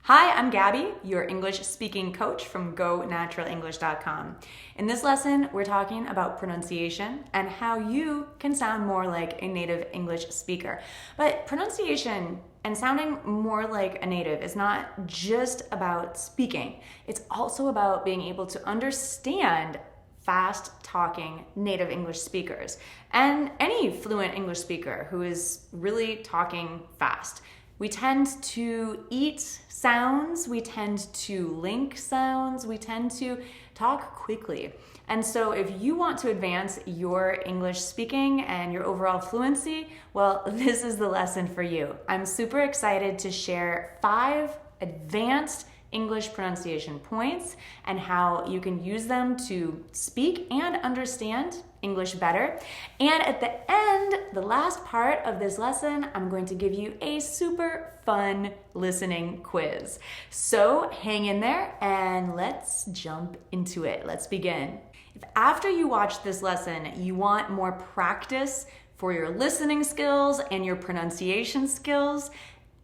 Hi, I'm Gabby, your English speaking coach from GoNaturalEnglish.com. In this lesson, we're talking about pronunciation and how you can sound more like a native English speaker. But pronunciation and sounding more like a native is not just about speaking. It's also about being able to understand fast-talking native English speakers and any fluent English speaker who is really talking fast. We tend to eat sounds, we tend to link sounds, we tend to talk quickly. And so if you want to advance your English speaking and your overall fluency, well, this is the lesson for you. I'm super excited to share 5 advanced English pronunciation points and how you can use them to speak and understand English better. And at the end, the last part of this lesson, I'm going to give you a super fun listening quiz. So hang in there and let's jump into it. Let's begin. If after you watch this lesson, you want more practice for your listening skills and your pronunciation skills,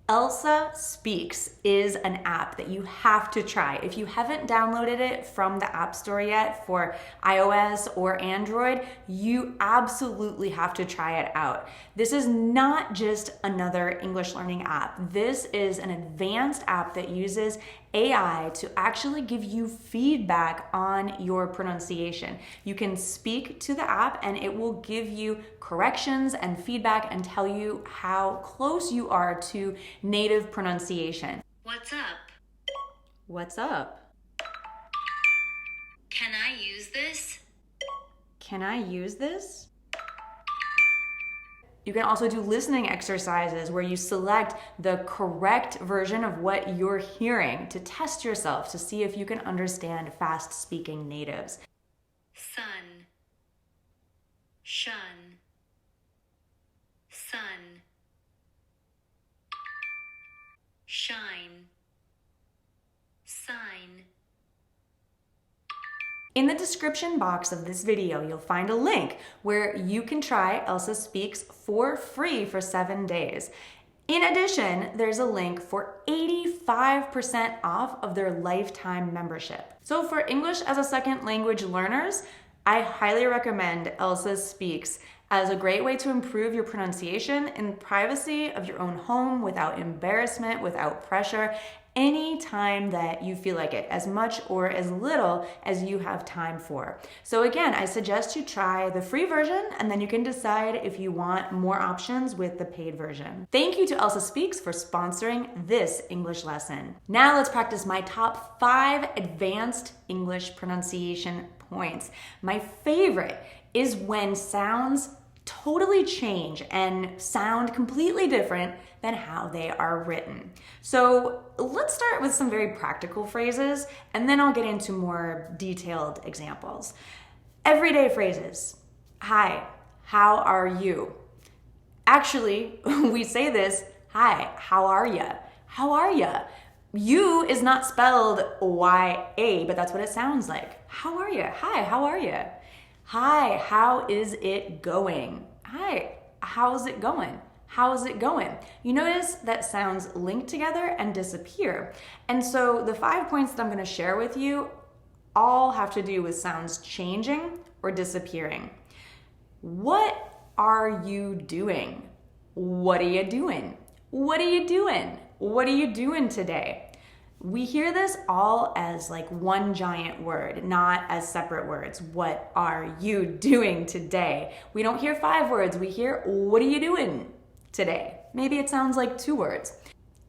Elsa Speaks is an app that you have to try. If you haven't downloaded it from the App Store yet for iOS or Android, you absolutely have to try it out. This is not just another English learning app. This is an advanced app that uses AI to actually give you feedback on your pronunciation. You can speak to the app and it will give you corrections and feedback and tell you how close you are to native pronunciation. What's up? What's up? Can I use this? Can I use this? You can also do listening exercises where you select the correct version of what you're hearing to test yourself to see if you can understand fast-speaking natives. Sun, shun, sun, shine, sign. In the description box of this video, you'll find a link where you can try Elsa Speaks for free for 7 days. In addition, there's a link for 85% off of their lifetime membership. So for English as a second language learners, I highly recommend Elsa Speaks as a great way to improve your pronunciation in the privacy of your own home without embarrassment, without pressure, anytime that you feel like it, as much or as little as you have time for. So again, I suggest you try the free version and then you can decide if you want more options with the paid version. Thank you to Elsa Speaks for sponsoring this English lesson. Now let's practice my top 5 advanced English pronunciation points. My favorite is when sounds totally change and sound completely different than how they are written. So let's start with some very practical phrases and then I'll get into more detailed examples. Everyday phrases. Hi, how are you? Actually, we say this, hi, how are ya? How are ya? You is not spelled Y-A, but that's what it sounds like. How are ya? Hi, how are ya? Hi, how is it going? Hi, how's it going? How's it going? You notice that sounds link together and disappear. And so the 5 points that I'm going to share with you all have to do with sounds changing or disappearing. What are you doing? What are you doing? What are you doing? What are you doing today? We hear this all as like one giant word, not as separate words. What are you doing today? We don't hear 5 words. We hear, what are you doing today? Maybe it sounds like 2 words.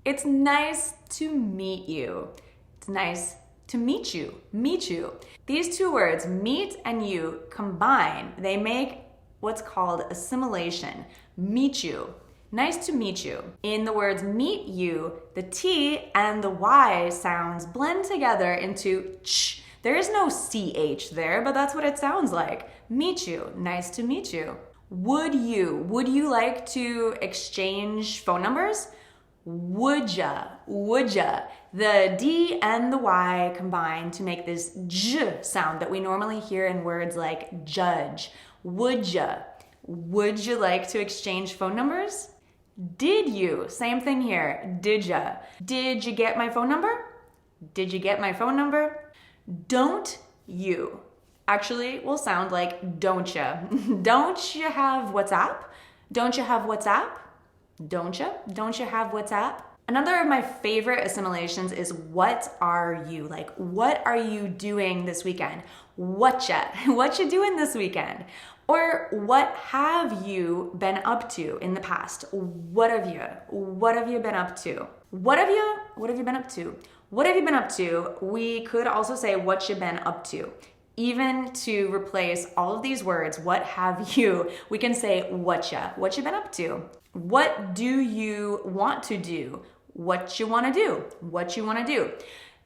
It's nice to meet you. It's nice to meet you. Meet you. These 2 words, meet and you, combine. They make what's called assimilation. Meet you. Nice to meet you. In the words meet you, the T and the Y sounds blend together into ch. There is no CH there, but that's what it sounds like. Meet you. Nice to meet you. Would you like to exchange phone numbers? Would ya? The D and the Y combine to make this J sound that we normally hear in words like judge. Would you like to exchange phone numbers? Did you? Same thing here. Did ya? Did you get my phone number? Did you get my phone number? Don't you actually will sound like don't ya. Don't you have WhatsApp? Don't you have WhatsApp? Don't you? Don't you have WhatsApp? Another of my favorite assimilations is what are you? Like, what are you doing this weekend? Whatcha? What you doing this weekend? Or what have you been up to in the past? What have you? What have you been up to? What have you been up to? What have you been up to? We could also say what you been up to. Even to replace all of these words, what have you, we can say what you been up to. What do you want to do? What you want to do? What you want to do?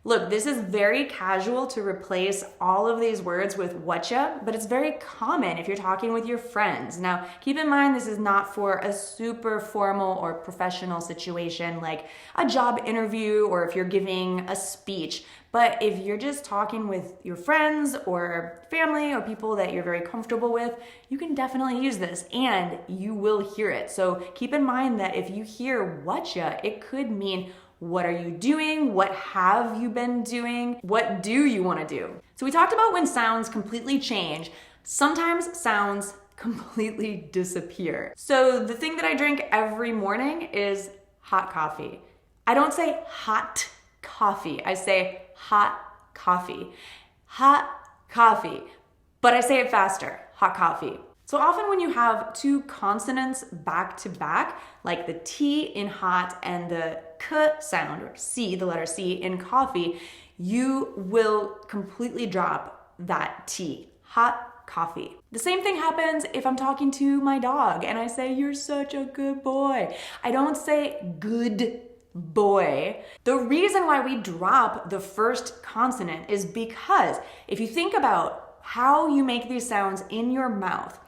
Look, this is very casual to replace all of these words with whatcha, but it's very common if you're talking with your friends. Now, keep in mind this is not for a super formal or professional situation like a job interview or if you're giving a speech. But if you're just talking with your friends or family or people that you're very comfortable with, you can definitely use this and you will hear it. So keep in mind that if you hear whatcha, it could mean what are you doing? What have you been doing? What do you want to do? So we talked about when sounds completely change. Sometimes sounds completely disappear. So the thing that I drink every morning is hot coffee. I don't say hot coffee. I say hot coffee. Hot coffee. But I say it faster. Hot coffee. So often when you have two consonants back to back, like the T in hot and the K sound, or C, the letter C in coffee, you will completely drop that T. Hot coffee. The same thing happens if I'm talking to my dog and I say, you're such a good boy. I don't say good boy. The reason why we drop the first consonant is because if you think about how you make these sounds in your mouth,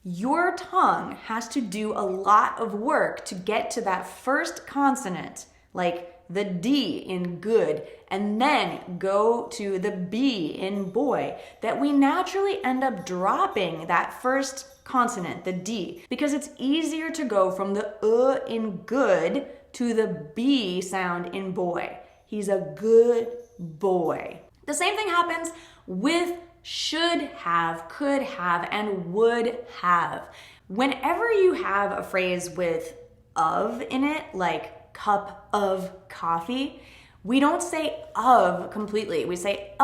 your tongue has to do a lot of work to get to that first consonant, like the D in good, and then go to the B in boy, that we naturally end up dropping that first consonant, the D, because it's easier to go from the in good to the B sound in boy. He's a good boy. The same thing happens with should have, could have, and would have. Whenever you have a phrase with of in it, like cup of coffee, we don't say of completely. We say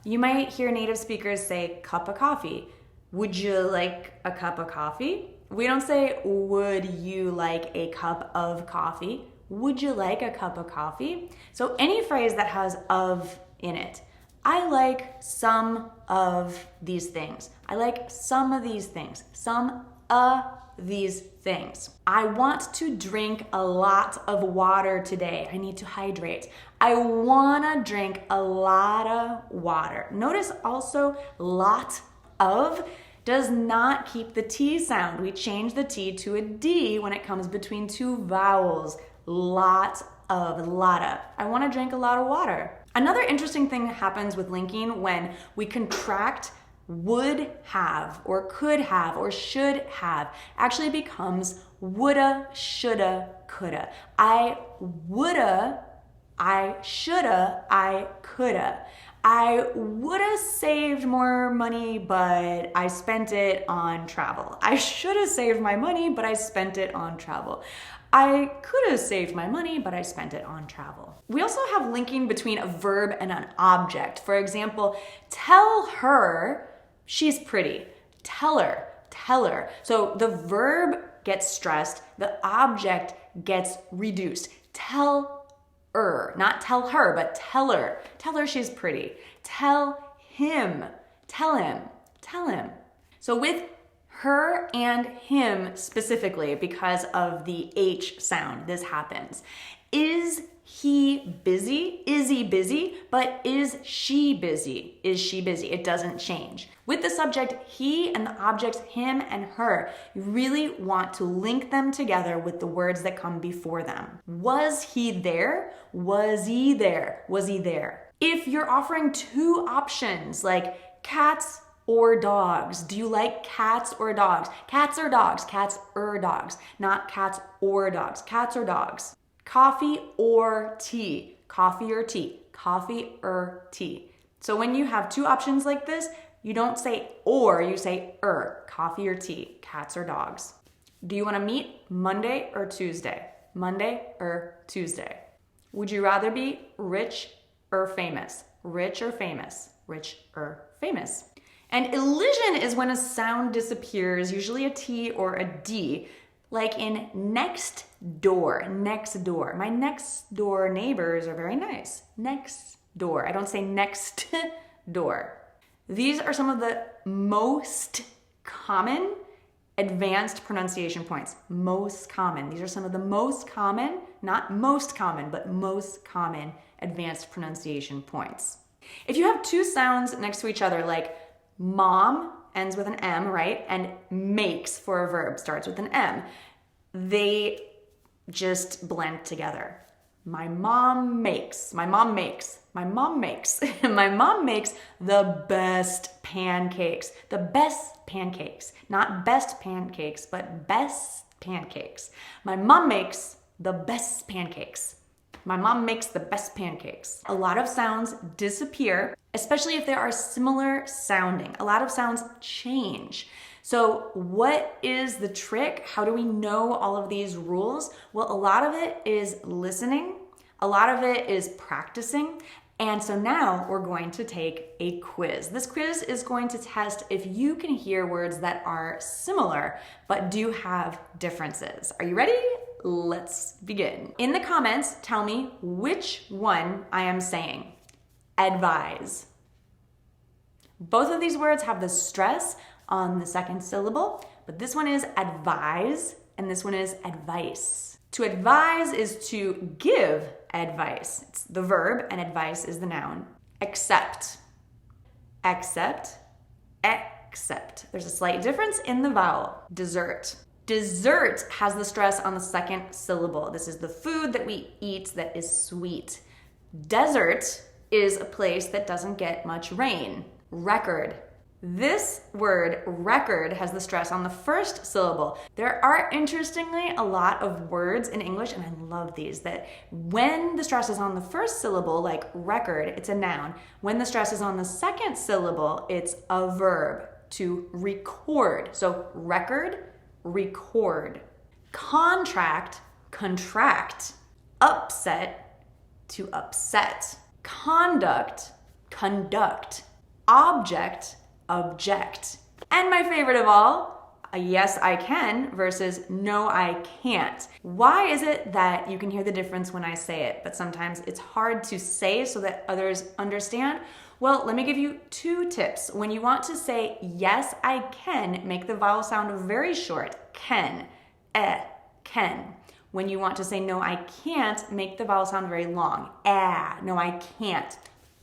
You might hear native speakers say cup of coffee. Would you like a cup of coffee? We don't say would you like a cup of coffee. Would you like a cup of coffee? So any phrase that has of in it. I like some of these things. I like some of these things. Some of these things. I want to drink a lot of water today. I need to hydrate. I want to drink a lot of water. Notice also lot of does not keep the T sound. We change the T to a D when it comes between two vowels. Lot of, lotta. I want to drink a lot of water. Another interesting thing that happens with linking when we contract would have or could have or should have actually becomes woulda, shoulda, coulda. I woulda, I shoulda, I coulda. I woulda saved more money, but I spent it on travel. I should have saved my money, but I spent it on travel. I could have saved my money, but I spent it on travel. We also have linking between a verb and an object. For example, tell her she's pretty. Tell her, tell her. So the verb gets stressed, the object gets reduced. Tell her, not tell her, but tell her. Tell her she's pretty. Tell him, tell him, tell him. So with her and him specifically, because of the H sound, this happens. Is he busy? Is he busy? But is she busy? Is she busy? It doesn't change. With the subject he and the objects him and her, you really want to link them together with the words that come before them. Was he there? Was he there? Was he there? If you're offering two options like cats or dogs? Do you like cats or dogs? Cats or dogs? Cats or dogs, not cats or dogs. Cats or dogs. Coffee or tea? Coffee or tea? Coffee or tea? So when you have two options like this, you don't say or, you say coffee or tea, cats or dogs. Do you want to meet Monday or Tuesday? Monday or Tuesday? Would you rather be rich or famous? Rich or famous? Rich or famous? And elision is when a sound disappears, usually a T or a D, like in next door, next door. My next door neighbors are very nice. Next door. I don't say next door. These are some of the most common advanced pronunciation points. Most common. These are some of the most common, not most common, but most common advanced pronunciation points. If you have two sounds next to each other, like mom ends with an M, right? And makes for a verb starts with an M. They just blend together. My mom makes, my mom makes, my mom makes, my mom makes the best pancakes. The best pancakes. Not best pancakes, but best pancakes. My mom makes the best pancakes. My mom makes the best pancakes. A lot of sounds disappear, especially if there are similar sounding. A lot of sounds change. So what is the trick? How do we know all of these rules? Well, a lot of it is listening. A lot of it is practicing. And so now we're going to take a quiz. This quiz is going to test if you can hear words that are similar but do have differences. Are you ready? Let's begin. In the comments, tell me which one I am saying. Advise. Both of these words have the stress on the second syllable, but this one is advise and this one is advice. To advise is to give advice. It's the verb and advice is the noun. Accept. Accept. Accept. There's a slight difference in the vowel. Dessert. Dessert has the stress on the second syllable. This is the food that we eat that is sweet. Desert is a place that doesn't get much rain. Record. This word, record, has the stress on the first syllable. There are, interestingly, a lot of words in English, and I love these, that when the stress is on the first syllable, like record, it's a noun. When the stress is on the second syllable, it's a verb, to record. So record, record. Contract, contract. Upset, to upset. Conduct, conduct. Object, object. And my favorite of all, yes, I can versus no, I can't. Why is it that you can hear the difference when I say it, but sometimes it's hard to say so that others understand? Well, let me give you two tips. When you want to say yes, I can, make the vowel sound very short. Can, can. When you want to say no, I can't, make the vowel sound very long. No, I can't.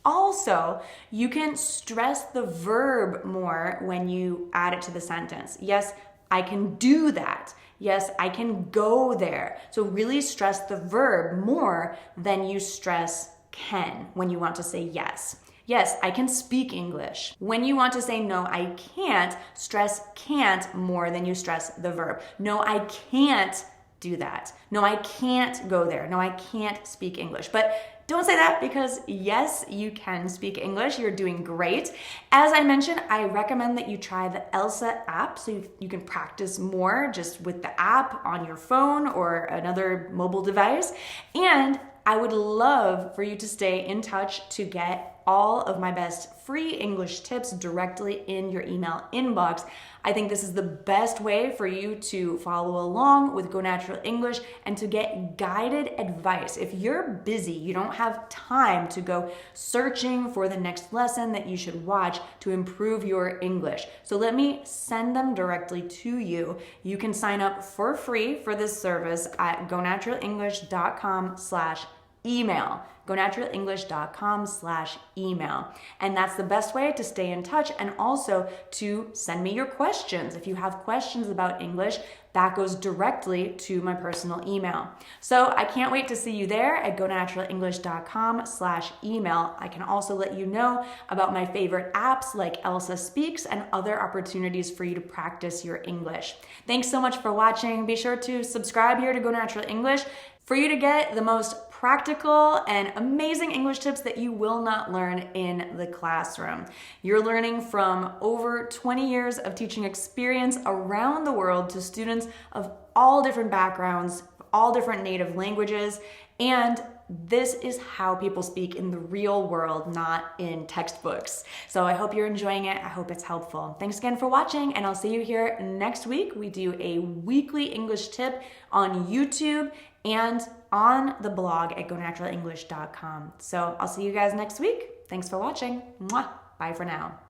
Also, you can stress the verb more when you add it to the sentence. Yes, I can do that. Yes, I can go there. So really stress the verb more than you stress can when you want to say yes. Yes, I can speak English. When you want to say no, I can't, stress can't more than you stress the verb. No, I can't do that. No, I can't go there. No, I can't speak English. But don't say that because yes, you can speak English. You're doing great. As I mentioned, I recommend that you try the Elsa app so you can practice more just with the app on your phone or another mobile device. And I would love for you to stay in touch to get all of my best free English tips directly in your email inbox. I think this is the best way for you to follow along with Go Natural English and to get guided advice. If you're busy, you don't have time to go searching for the next lesson that you should watch to improve your English. So let me send them directly to you. You can sign up for free for this service at gonaturalenglish.com/email. email. GoNaturalEnglish.com/email. And that's the best way to stay in touch and also to send me your questions. If you have questions about English, that goes directly to my personal email. So I can't wait to see you there at GoNaturalEnglish.com/email. I can also let you know about my favorite apps like Elsa Speaks and other opportunities for you to practice your English. Thanks so much for watching. Be sure to subscribe here to Go Natural English for you to get the most practical and amazing English tips that you will not learn in the classroom. You're learning from over 20 years of teaching experience around the world to students of all different backgrounds, all different native languages, and this is how people speak in the real world, not in textbooks. So I hope you're enjoying it. I hope it's helpful. Thanks again for watching, and I'll see you here next week. We do a weekly English tip on YouTube and on the blog at GoNaturalEnglish.com. So I'll see you guys next week. Thanks for watching. Mwah. Bye for now.